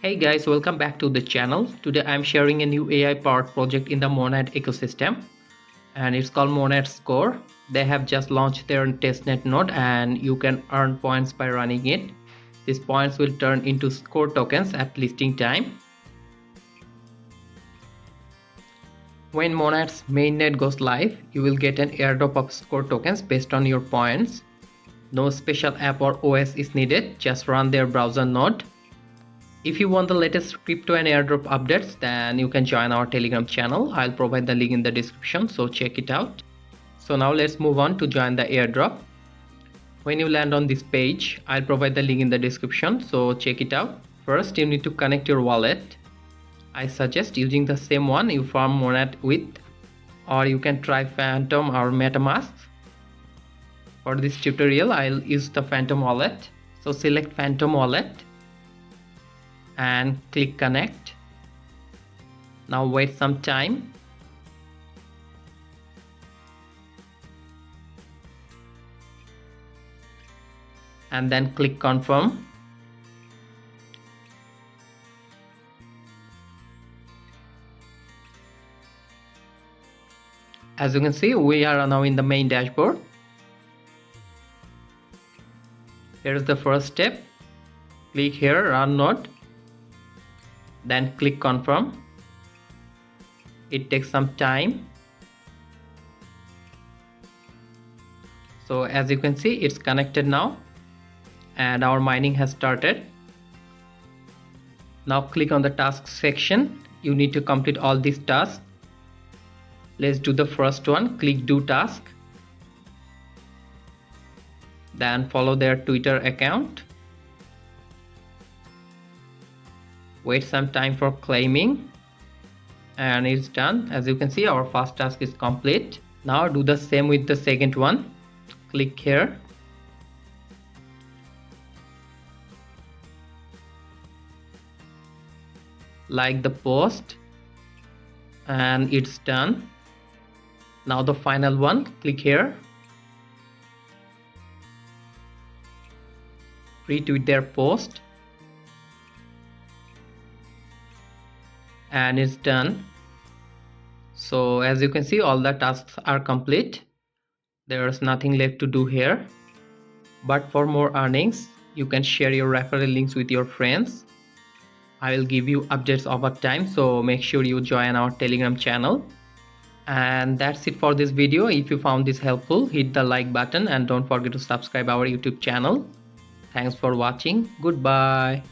Hey guys, welcome back to the channel. Today I'm sharing a new AI powered project in the Monad ecosystem and it's called Monad Score. They have just launched their testnet node and you can earn points by running it. These points will turn into score tokens at listing time. When Monad's mainnet goes live, you will get an airdrop of score tokens based on your points. No special app or OS is needed, just run their browser node. If you want the latest crypto and airdrop updates, then you can join our Telegram channel. I'll provide the link in the description, so check it out. So now let's move on to join the airdrop. When you land on this page, I'll provide the link in the description, so check it out. First, you need to connect your wallet. I suggest using the same one you farm Monad with, or you can try Phantom or MetaMask. For this tutorial, I'll use the Phantom wallet. So select Phantom wallet and click connect. Now wait some time. And then click confirm. As you can see, we are now in the main dashboard. Here is the first step. Click here, run node. Then click confirm. It takes some time. So as you can see, it's connected now and our mining has started. Now click on the task section. You need to complete all these tasks. Let's do the first one. Click do task. Then follow their Twitter account. Wait some time for claiming and it's done. As you can see, our first task is complete. Now do the same with the second one. Click here. Like the post and it's done. Now the final one, click here. Retweet their post and it's done. So as you can see, all the tasks are complete. There's nothing left to do here. But for more earnings, you can share your referral links with your friends. I will give you updates over time, so make sure you join our Telegram channel. And that's it for this video. If you found this helpful, hit the like button and don't forget to subscribe our YouTube channel. Thanks for watching. Goodbye.